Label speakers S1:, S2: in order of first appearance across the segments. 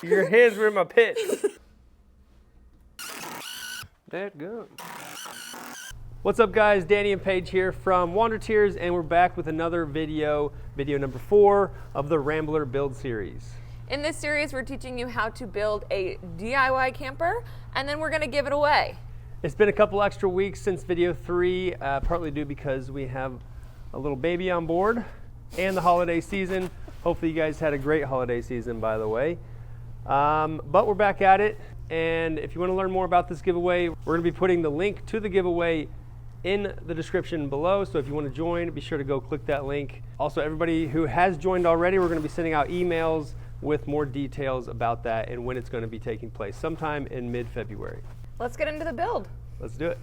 S1: Your hands were in my pit. That good. What's up, guys? Danny and Paige here from Wander Tears, and we're back with another video number 4 of the Rambler build series.
S2: In this series, we're teaching you how to build a DIY camper, and then we're gonna give it away.
S1: It's been a couple extra weeks since video 3, partly due because we have a little baby on board and the holiday season. Hopefully you guys had a great holiday season, by the way. But we're back at it, and if you want to learn more about this giveaway, we're going to be putting the link to the giveaway in the description below. So if you want to join, be sure to go click that link. Also, everybody who has joined already, we're going to be sending out emails with more details about that and when it's going to be taking place, sometime in mid-February.
S2: Let's get into the build.
S1: Let's do it.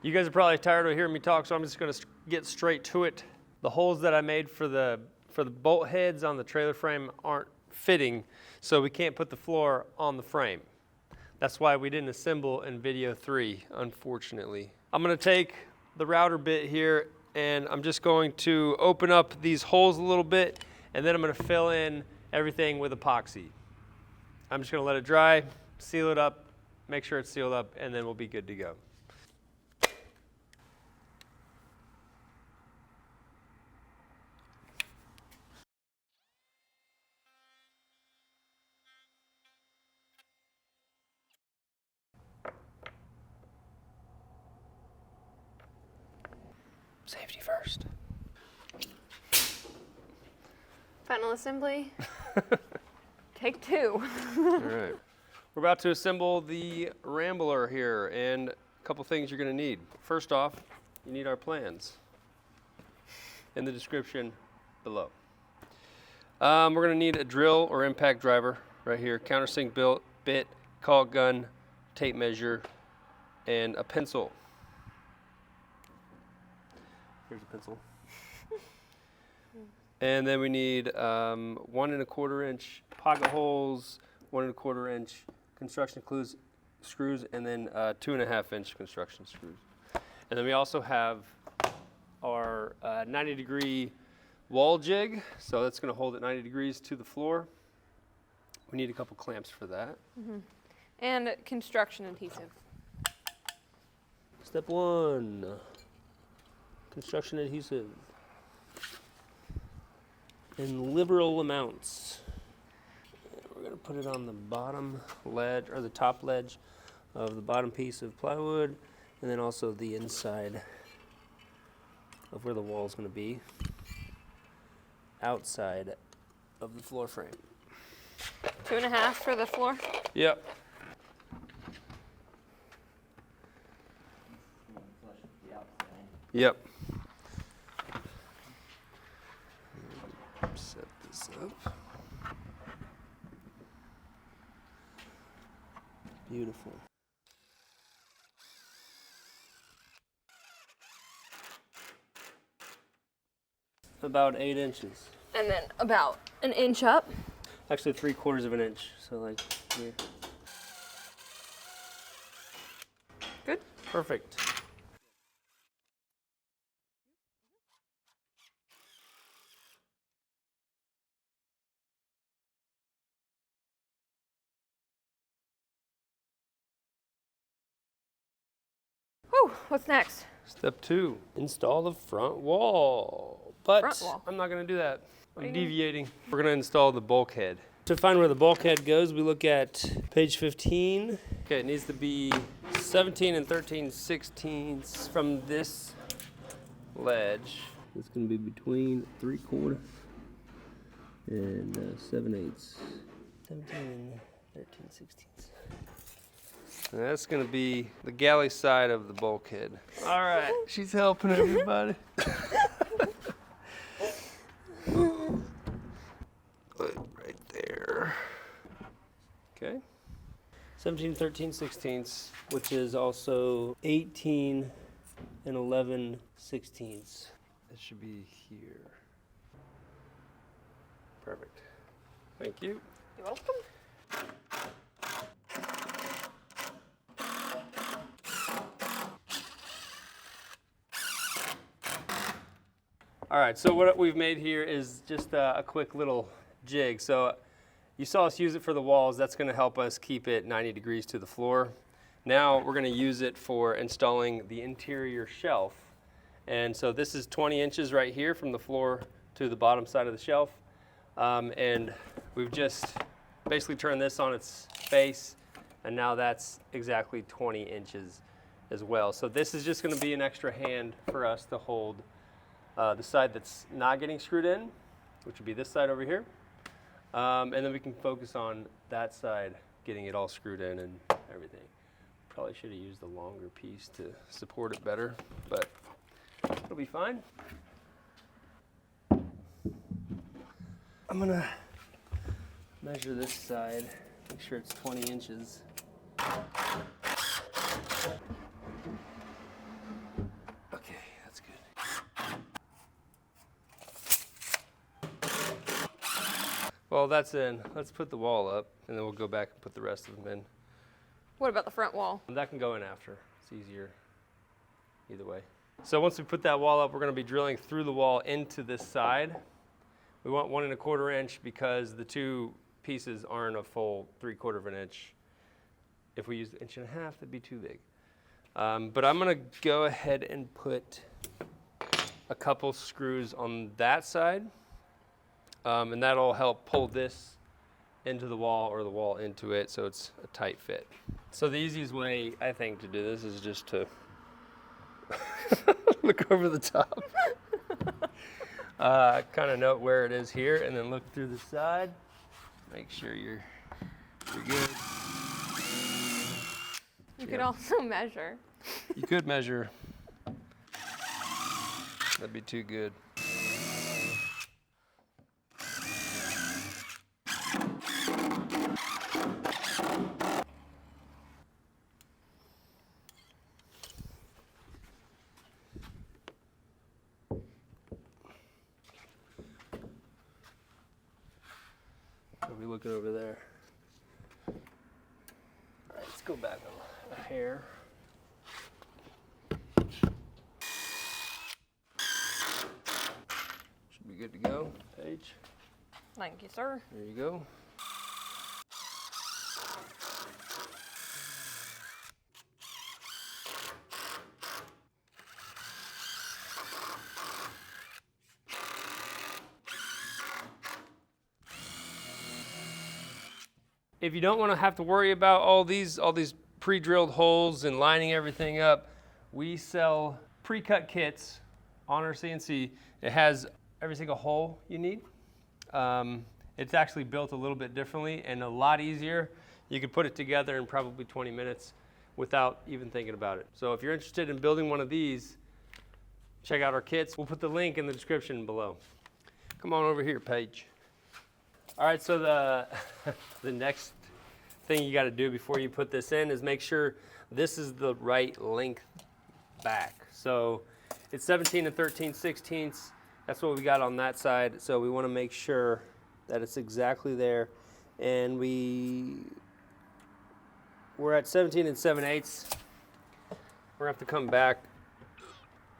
S1: You guys are probably tired of hearing me talk, so I'm just going to get straight to it. The holes that I made for the bolt heads on the trailer frame aren't fitting, so we can't put the floor on the frame. That's why we didn't assemble in video 3, unfortunately. I'm going to take the router bit here, and I'm just going to open up these holes a little bit, and then I'm going to fill in everything with epoxy. I'm just going to let it dry, seal it up, make sure it's sealed up, and then we'll be good to go. Safety first.
S2: Final assembly. Take 2.
S1: All right. We're about to assemble the Rambler here, and a couple things you're going to need. First off, you need our plans in the description below. We're going to need a drill or impact driver right here, countersink bit, caulk gun, tape measure, and a pencil. Here's a pencil. And then we need 1 1/4 inch pocket holes, 1 1/4 inch construction screws, and then 2 1/2 inch construction screws. And then we also have our 90-degree wall jig, so that's going to hold it 90 degrees to the floor. We need a couple clamps for that.
S2: Mm-hmm. And construction adhesive.
S1: Step 1, construction adhesive. In liberal amounts. We're going to put it on the bottom ledge, or the top ledge of the bottom piece of plywood, and then also the inside of where the wall is going to be, outside of the floor frame.
S2: 2 1/2 for the floor?
S1: Yep. Yep. Set this up. Beautiful. About 8 inches.
S2: And then about 1 inch up.
S1: Actually 3/4 of an inch, so like here.
S2: Good.
S1: Perfect.
S2: Whew, what's next?
S1: Step 2, install the front wall. But
S2: Front wall.
S1: I'm not going to do that. I'm
S2: you
S1: deviating. We're going to install the bulkhead. To find where the bulkhead goes, we look at page 15. Okay, it needs to be 17 and 13/16 from this ledge. It's going to be between 3/4 and 7/8. 17 and 13/16. And that's going to be the galley side of the bulkhead. All right, she's helping everybody. Right there. Okay. 17, 13/16, which is also 18 and 11/16. It should be here. Perfect. Thank you.
S2: You're welcome.
S1: All right, so what we've made here is just a quick little jig. So you saw us use it for the walls. That's going to help us keep it 90 degrees to the floor. Now we're going to use it for installing the interior shelf. And so this is 20 inches right here from the floor to the bottom side of the shelf. And we've just basically turned this on its face, and now that's exactly 20 inches as well. So this is just going to be an extra hand for us to hold the side that's not getting screwed in, which would be this side over here. And then we can focus on that side, getting it all screwed in and everything. Probably should have used the longer piece to support it better, but it'll be fine. I'm gonna measure this side, make sure it's 20 inches. Okay, that's good. Well, that's in. Let's put the wall up, and then we'll go back and put the rest of them in.
S2: What about the front wall?
S1: That can go in after. It's easier either way. So once we put that wall up, we're going to be drilling through the wall into this side. We want 1 1/4 inch because the two pieces aren't a full 3/4 of an inch. If we used 1.5 inches, that'd be too big. But I'm going to go ahead and put a couple screws on that side, and that'll help pull this into the wall or the wall into it so it's a tight fit. So the easiest way, I think, to do this is just to look over the top. Kind of note where it is here, and then look through the side. Make sure you're good.
S2: You could also measure.
S1: You could measure. That'd be too good. Are we looking over there? All right, let's go back a hair. Should be good to go, Paige.
S2: Thank you, sir.
S1: There you go. If you don't want to have to worry about all these pre-drilled holes and lining everything up, we sell pre-cut kits on our CNC. It has every single hole you need. It's actually built a little bit differently and a lot easier. You could put it together in probably 20 minutes without even thinking about it. So if you're interested in building one of these, check out our kits. We'll put the link in the description below. Come on over here, Paige. All right, so the next thing you got to do before you put this in is make sure this is the right length back. So it's 17 and 13/16. That's what we got on that side. So we want to make sure that it's exactly there. And we're at 17 and 7/8. We're gonna have to come back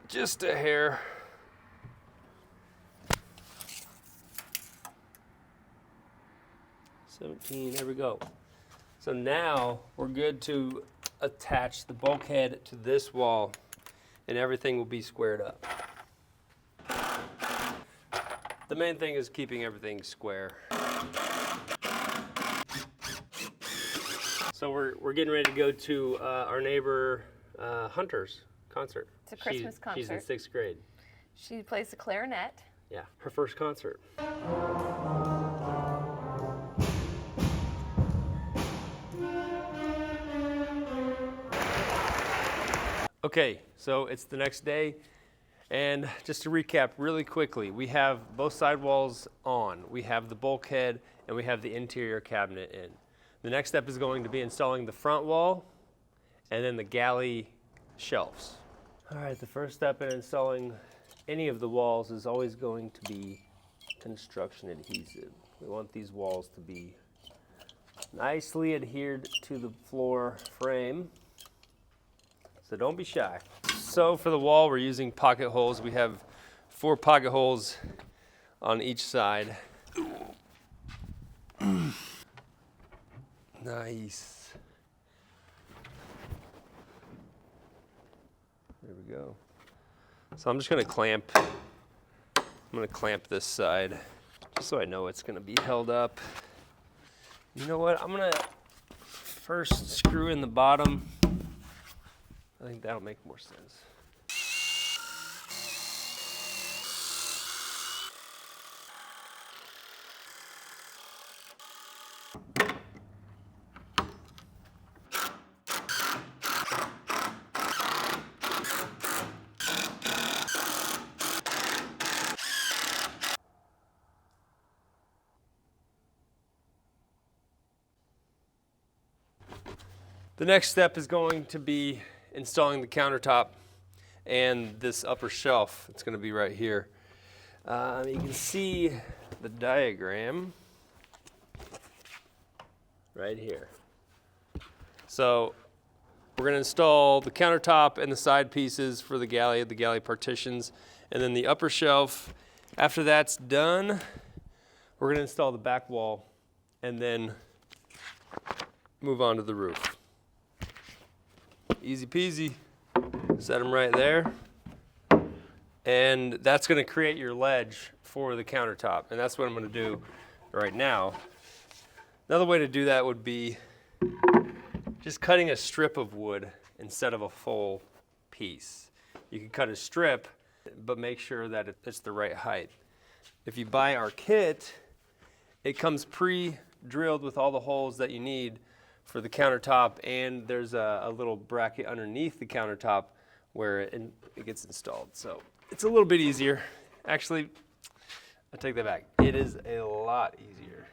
S1: just a hair. 17, there we go. So now we're good to attach the bulkhead to this wall, and everything will be squared up. The main thing is keeping everything square. So we're getting ready to go to our neighbor Hunter's concert.
S2: It's a Christmas concert.
S1: She's in 6th grade.
S2: She plays the clarinet.
S1: Yeah, her first concert. Okay, so it's the next day, and just to recap really quickly, we have both side walls on. We have the bulkhead, and we have the interior cabinet in. The next step is going to be installing the front wall, and then the galley shelves. All right, the first step in installing any of the walls is always going to be construction adhesive. We want these walls to be nicely adhered to the floor frame. So don't be shy. So for the wall, we're using pocket holes. We have 4 pocket holes on each side. Nice. There we go. So I'm just gonna clamp this side just so I know it's gonna be held up. You know what? I'm gonna first screw in the bottom. I think that'll make more sense. The next step is going to be installing the countertop and this upper shelf. It's going to be right here. You can see the diagram right here. So we're going to install the countertop and the side pieces for the galley partitions, and then the upper shelf. After that's done, we're going to install the back wall and then move on to the roof. Easy peasy. Set them right there. And that's going to create your ledge for the countertop. And that's what I'm going to do right now. Another way to do that would be just cutting a strip of wood instead of a full piece. You can cut a strip, but make sure that it's the right height. If you buy our kit, it comes pre-drilled with all the holes that you need for the countertop, and there's a little bracket underneath the countertop where it gets installed. So it's a little bit easier. Actually, I take that back. It is a lot easier.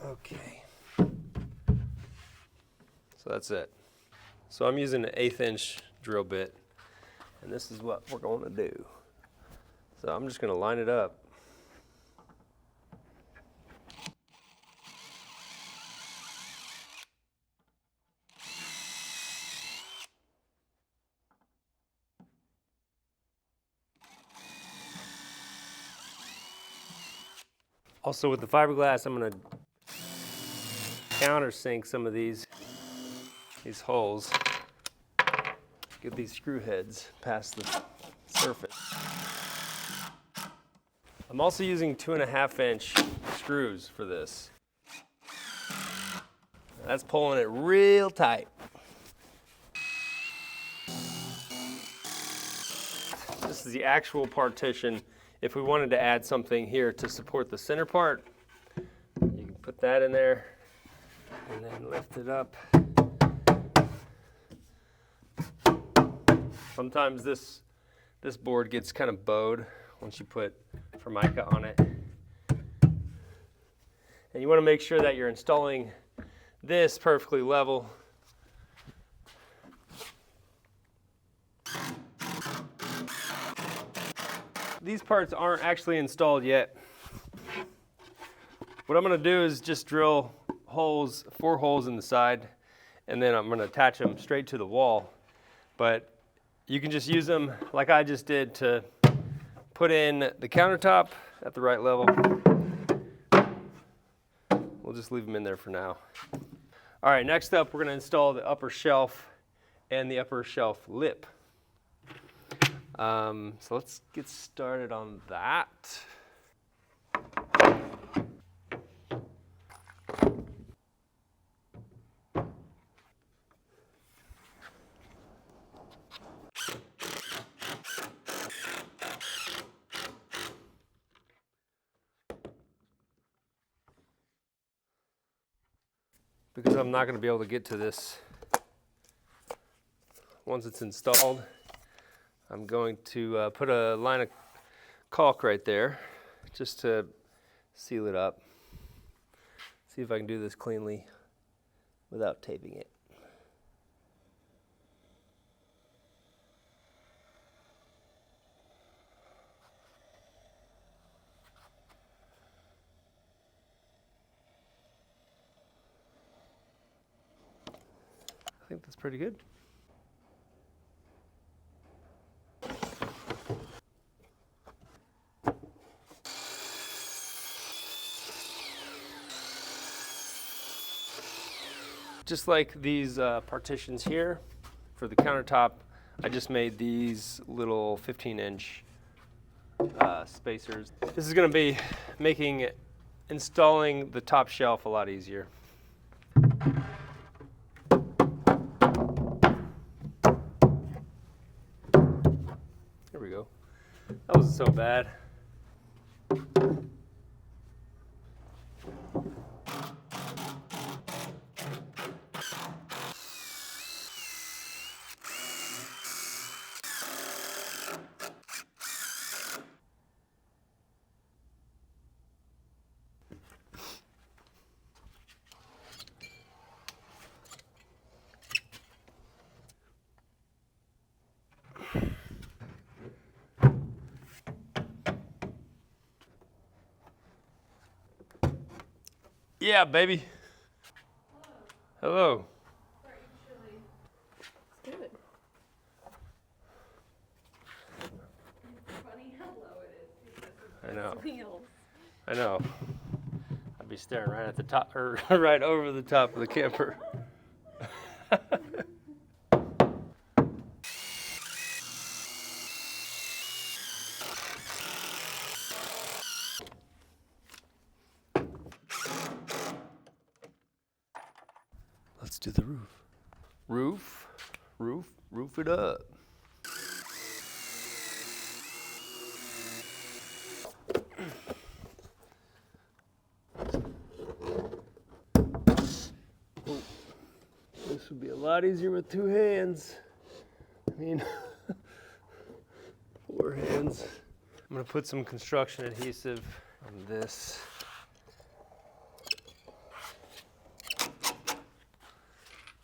S1: Okay. So that's it. So I'm using an 1/8 inch drill bit, and this is what we're going to do. So I'm just going to line it up. Also with the fiberglass, I'm going to countersink some of these holes. Get these screw heads past the surface. I'm also using 2.5 inch screws for this. That's pulling it real tight. This is the actual partition. If we wanted to add something here to support the center part, you can put that in there and then lift it up. Sometimes this board gets kind of bowed once you put Formica on it. And you want to make sure that you're installing this perfectly level. These parts aren't actually installed yet. What I'm going to do is just drill holes, 4 holes in the side, and then I'm going to attach them straight to the wall. But you can just use them like I just did to put in the countertop at the right level. We'll just leave them in there for now. All right, next up, we're going to install the upper shelf and the upper shelf lip. So let's get started on that. Because I'm not going to be able to get to this once it's installed, I'm going to put a line of caulk right there just to seal it up. See if I can do this cleanly without taping it. I think that's pretty good. Just like these partitions here for the countertop, I just made these little 15-inch spacers. This is going to be making installing the top shelf a lot easier. There we go. That wasn't so bad. Yeah, baby. Hello.
S2: Good. Funny how low it is because
S1: I know.
S2: wheels.
S1: I know. I'd be staring right at the top, or right over the top of the camper. Let's do the roof. Roof it up. Oh, this would be a lot easier with 2 hands. I mean, 4 hands. I'm gonna put some construction adhesive on this.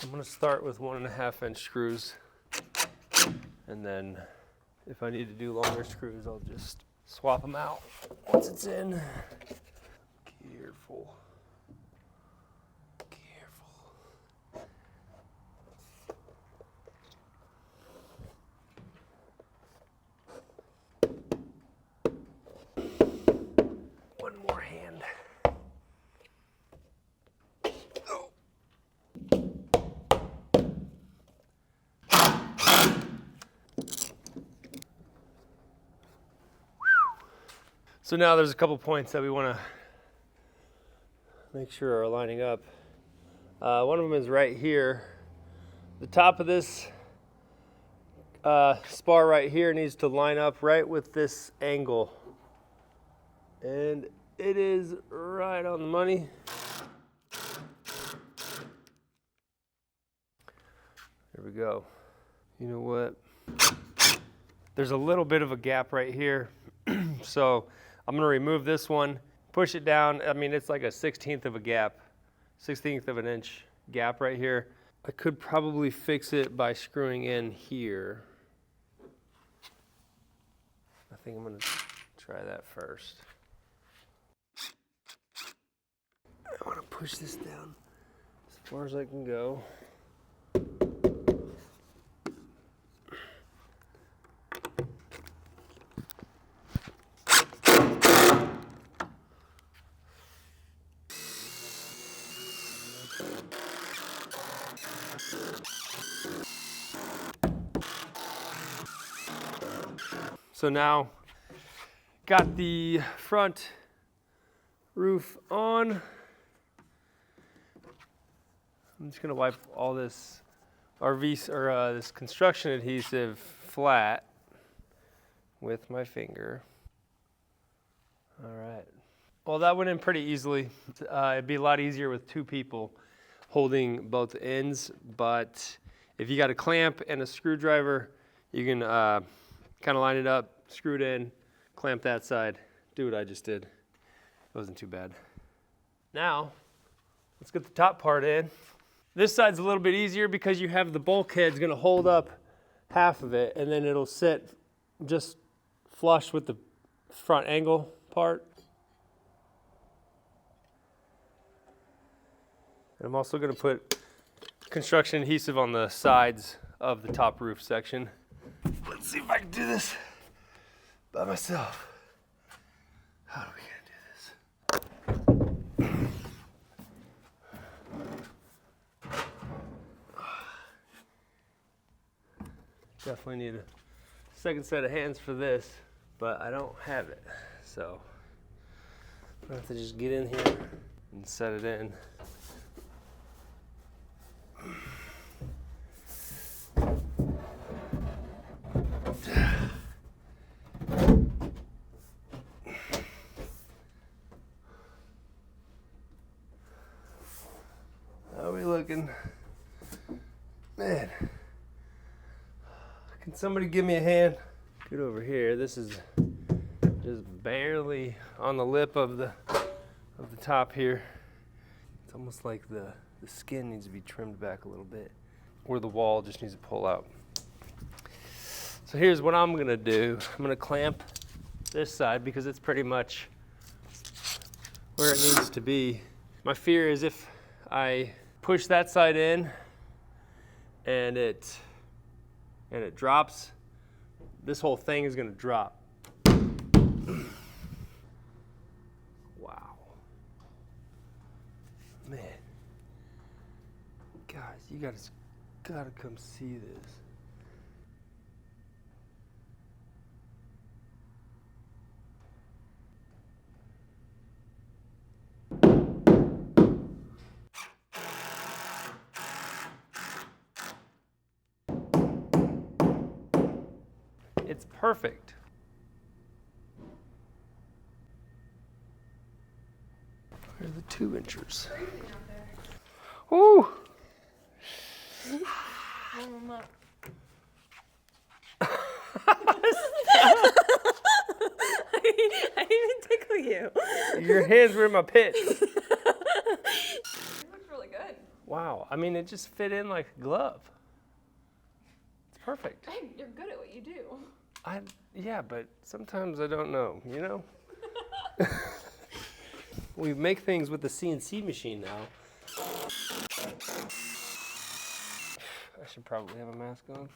S1: I'm gonna start with 1.5-inch screws, and then if I need to do longer screws, I'll just swap them out once it's in. Careful. One more hand. So now there's a couple points that we want to make sure are lining up. One of them is right here. The top of this spar right here needs to line up right with this angle. And it is right on the money. There we go. You know what? There's a little bit of a gap right here. So I'm gonna remove this one, push it down. I mean, it's like a 1/16 of a gap, 1/16 of an inch gap right here. I could probably fix it by screwing in here. I think I'm gonna try that first. I wanna push this down as far as I can go. So now, got the front roof on. I'm just gonna wipe all this this construction adhesive flat with my finger. All right. Well, that went in pretty easily. It'd be a lot easier with 2 people holding both ends, but if you got a clamp and a screwdriver, you can kind of line it up, screw it in, clamp that side, do what I just did. It wasn't too bad. Now, let's get the top part in. This side's a little bit easier because you have the bulkhead's gonna hold up half of it, and then it'll sit just flush with the front angle part. And I'm also gonna put construction adhesive on the sides of the top roof section. Let's see if I can do this by myself. How are we gonna do this? Definitely need a second set of hands for this, but I don't have it. So I have to just get in here and set it in. How are we looking? Man, can somebody give me a hand? Get over here. This is just barely on the lip of the top here. It's almost like the skin needs to be trimmed back a little bit, or the wall just needs to pull out. So here's what I'm gonna do. I'm gonna clamp this side because it's pretty much where it needs to be. My fear is if I push that side in and it drops, this whole thing is gonna drop. Wow. Man. Guys, you guys gotta come see this. It's perfect. Where are the 2-inchers? Ooh!
S2: I didn't even tickle you.
S1: Your hands were in my pits.
S2: It looks really good.
S1: Wow, I mean, it just fit in like a glove. It's perfect.
S2: Hey, you're good at what you do.
S1: Yeah, but sometimes I don't know, you know? We make things with the CNC machine now. I should probably have a mask on.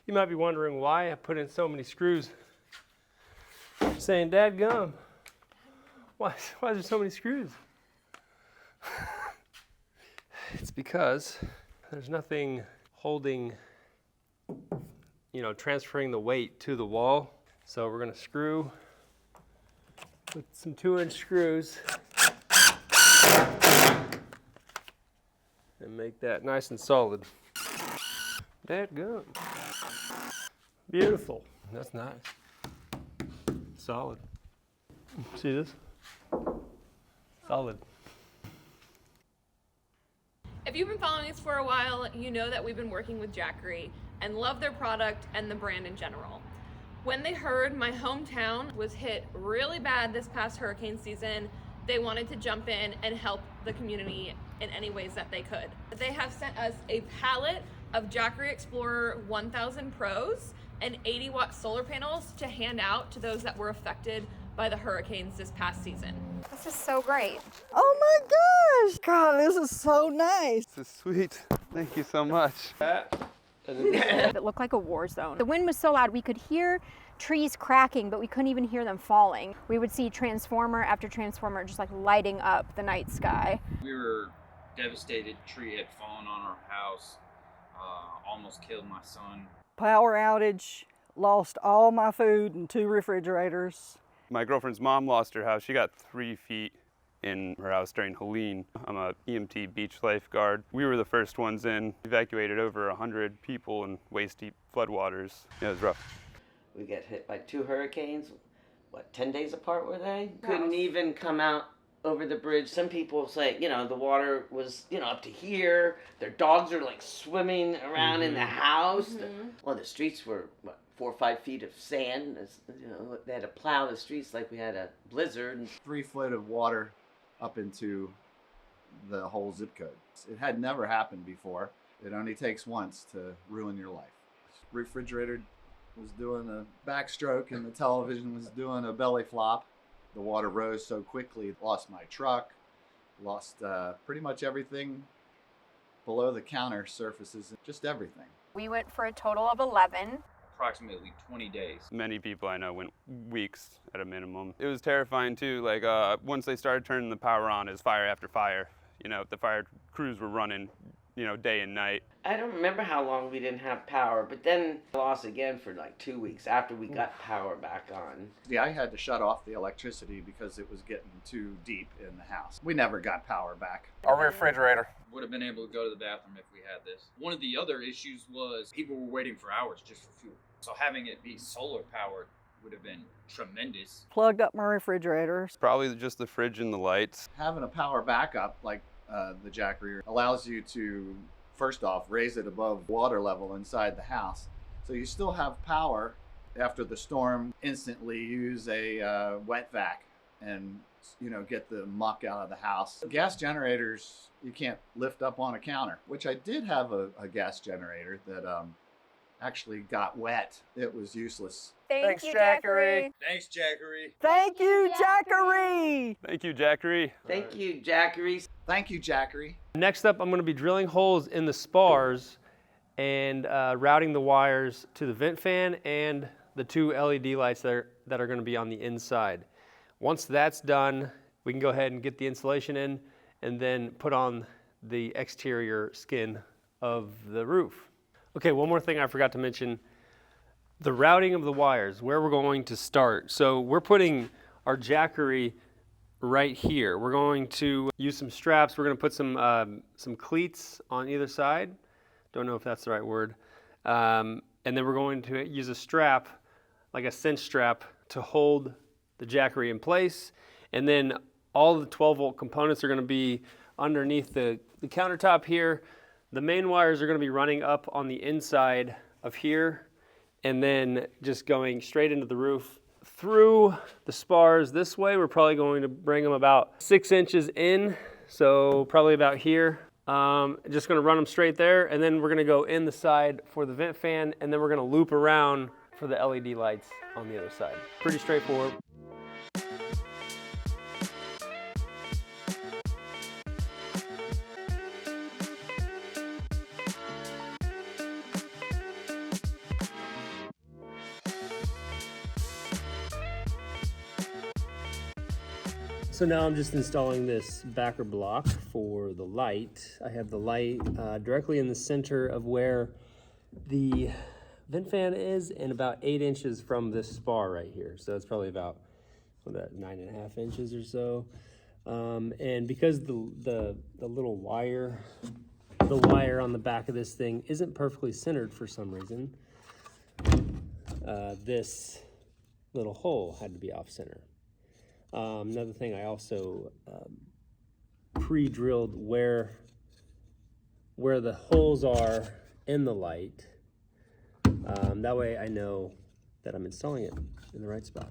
S1: You might be wondering why I put in so many screws. Saying, "Dadgum, why is there so many screws?" It's because there's nothing holding, transferring the weight to the wall. So we're gonna screw with some 2-inch screws and make that nice and solid. Dadgum. Beautiful. That's nice. Solid. See this? Solid.
S2: If you've been following us for a while, you know that we've been working with Jackery and love their product and the brand in general. When they heard my hometown was hit really bad this past hurricane season, they wanted to jump in and help the community in any ways that they could. They have sent us a pallet of Jackery Explorer 1000 Pros and 80-watt solar panels to hand out to those that were affected by the hurricanes this past season.
S3: This is so great.
S4: Oh my gosh! God, this is so nice.
S5: This is sweet. Thank you so much.
S3: It looked like a war zone. The wind was so loud we could hear trees cracking, but we couldn't even hear them falling. We would see transformer after transformer just like lighting up the night sky.
S6: We were devastated. Tree had fallen on our house, almost killed my son.
S4: Power outage, lost all my food and 2 refrigerators.
S5: My girlfriend's mom lost her house. She got 3 feet in her house during Helene. I'm a EMT beach lifeguard. We were the first ones in, evacuated over 100 people in waist-deep floodwaters. Yeah, it was rough.
S7: We got hit by 2 hurricanes, 10 days apart were they? Couldn't even come out over the bridge. Some people say, the water was, up to here. Their dogs are like swimming around in the house. The streets were, 4 or 5 feet of sand. They had to plow the streets like we had a blizzard.
S8: 3 foot of water up into the whole zip code. It had never happened before. It only takes once to ruin your life. Refrigerator was doing a backstroke and the television was doing a belly flop. The water rose so quickly, lost my truck, lost pretty much everything below the counter surfaces, just everything.
S3: We went for a total of 11.
S6: Approximately 20 days.
S5: Many people I know went weeks at a minimum. It was terrifying too, once they started turning the power on, it was fire after fire. The fire crews were running day and night.
S7: I don't remember how long we didn't have power, but then lost again for like 2 weeks after we got power back on.
S8: Yeah, I had to shut off the electricity because it was getting too deep in the house. We never got power back.
S9: Our refrigerator.
S6: Would have been able to go to the bathroom if we had this. One of the other issues was people were waiting for hours just for fuel. So having it be solar powered would have been tremendous.
S4: Plugged up my refrigerator.
S5: Probably just the fridge and the lights.
S8: Having a power backup like the Jackery allows you to, first off, raise it above water level inside the house. So you still have power after the storm. Instantly use a wet vac and get the muck out of the house. Gas generators, you can't lift up on a counter, which I did have a gas generator that actually got wet. It was useless.
S3: Thanks,
S4: you,
S3: Jackery.
S6: Thanks, Jackery.
S4: Thank you, Jackery.
S5: Thank you, Jackery.
S7: Thank you, Jackery.
S8: Thank you, Jackery.
S1: Next up, I'm going to be drilling holes in the spars and routing the wires to the vent fan and the 2 LED lights that are going to be on the inside. Once that's done, we can go ahead and get the insulation in and then put on the exterior skin of the roof. Okay, one more thing I forgot to mention. The routing of the wires, where we're going to start. So we're putting our Jackery right here. We're going to use some straps. We're going to put some cleats on either side. Don't know if that's the right word. And then we're going to use a strap, like a cinch strap, to hold the Jackery in place. And then all the 12-volt components are going to be underneath the countertop here. The main wires are going to be running up on the inside of here and then just going straight into the roof through the spars this way. We're probably going to bring them about 6 inches in, so probably about here. Just going to run them straight there, and then we're going to go in the side for the vent fan, and then we're going to loop around for the LED lights on the other side. Pretty straightforward. So now I'm just installing this backer block for the light. I have the light directly in the center of where the vent fan is and about 8 inches from this spar right here. So it's probably about 9.5 inches or so. And because the little wire, on the back of this thing isn't perfectly centered for some reason, this little hole had to be off center. Another thing, I also pre-drilled where the holes are in the light. That way I know that I'm installing it in the right spot.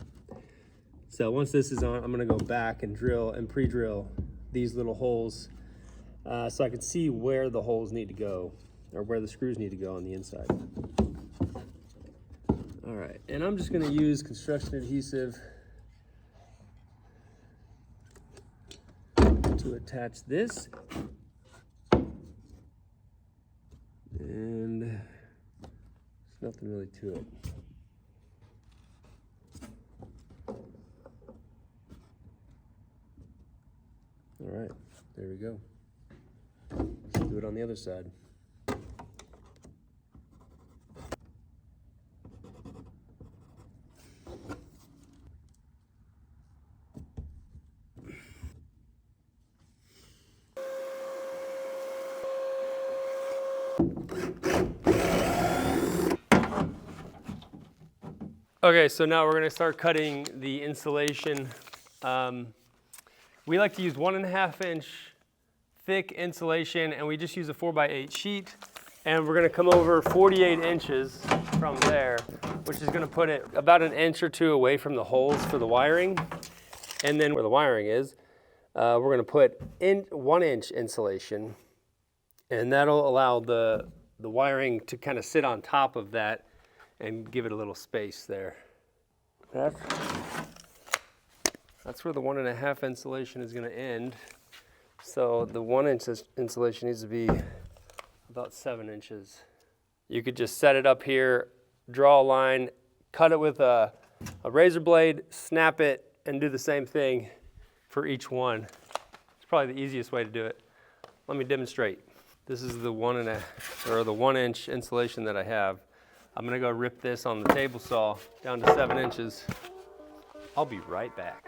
S1: So once this is on, I'm going to go back and drill and pre-drill these little holes so I can see where the holes need to go, or where the screws need to go on the inside. All right, and I'm just going to use construction adhesive to attach this, and there's nothing really to it. All right, there we go. Let's do it on the other side. Okay, so now we're going to start cutting the insulation. We like to use 1.5 inch thick insulation, and we just use a 4x8 sheet. And we're going to come over 48 inches from there, which is going to put it about 1 inch or 2 away from the holes for the wiring. And then where the wiring is, we're going to put 1 inch insulation, and that'll allow the wiring to kind of sit on top of that and give it a little space there. That's where the 1.5 insulation is going to end. So the 1 inch insulation needs to be about 7 inches. You could just set it up here, draw a line, cut it with a razor blade, snap it, and do the same thing for each one. It's probably the easiest way to do it. Let me demonstrate. This is the 1 inch insulation that I have. I'm gonna go rip this on the table saw down to 7 inches. I'll be right back.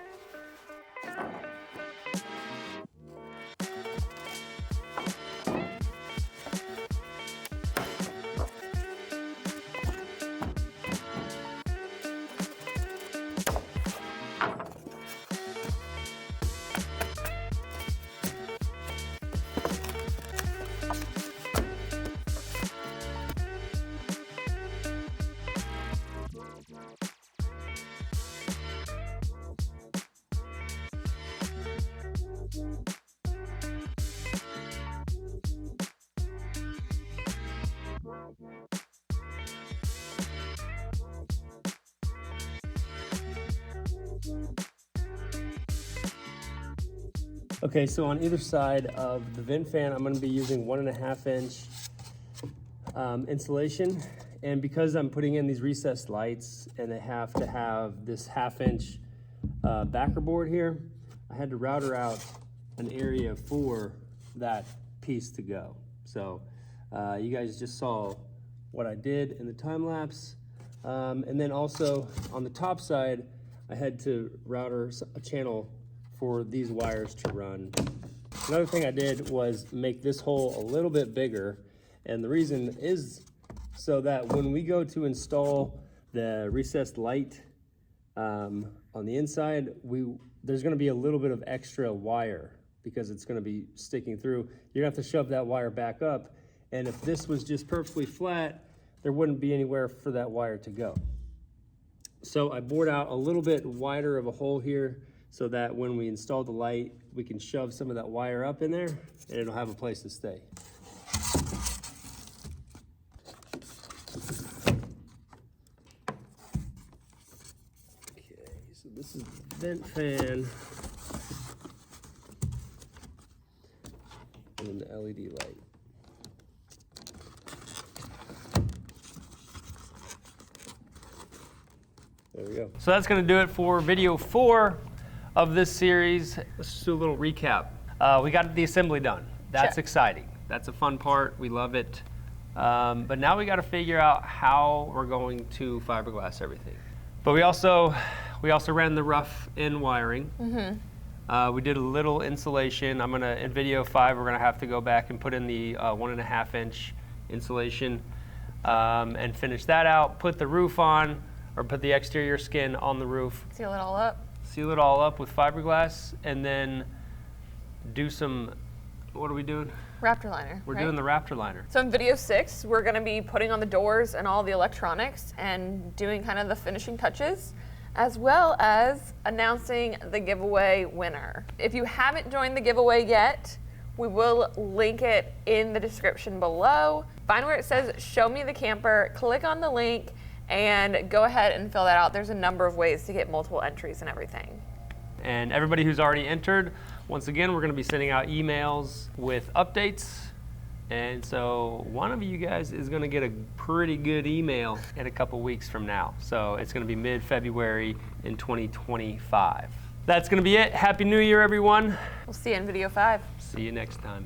S1: Okay, so on either side of the vent fan, I'm gonna be using 1.5 inch insulation. And because I'm putting in these recessed lights and they have to have this 1/2 inch backer board here, I had to router out an area for that piece to go. So you guys just saw what I did in the time lapse. And then also on the top side, I had to router a channel for these wires to run. Another thing I did was make this hole a little bit bigger, and the reason is so that when we go to install the recessed light on the inside, there's gonna be a little bit of extra wire because it's gonna be sticking through. You're gonna have to shove that wire back up, and if this was just perfectly flat, there wouldn't be anywhere for that wire to go. So I bored out a little bit wider of a hole here so that when we install the light, we can shove some of that wire up in there and it'll have a place to stay. Okay, so this is the vent fan and then the LED light. There we go. So that's gonna do it for video 4 of this series. Let's just do a little recap. We got the assembly done. That's exciting. That's a fun part. We love it. But now we got to figure out how we're going to fiberglass everything. But we also ran the rough in wiring. We did a little insulation. In video 5, we're gonna have to go back and put in the 1.5 inch insulation and finish that out. Put the roof on, or put the exterior skin on the roof.
S2: Seal it all up.
S1: Seal it all up with fiberglass, and then do some, what are we doing?
S2: Raptor liner.
S1: We're doing the Raptor liner.
S2: So in video 6, we're gonna be putting on the doors and all the electronics and doing kind of the finishing touches, as well as announcing the giveaway winner. If you haven't joined the giveaway yet, we will link it in the description below. Find where it says show me the camper, click on the link, and go ahead and fill that out. There's a number of ways to get multiple entries and everything.
S1: And everybody who's already entered, once again, we're gonna be sending out emails with updates. And so one of you guys is gonna get a pretty good email in a couple weeks from now. So it's gonna be mid-February in 2025. That's gonna be it. Happy New Year, everyone.
S2: We'll see you in video 5.
S1: See you next time.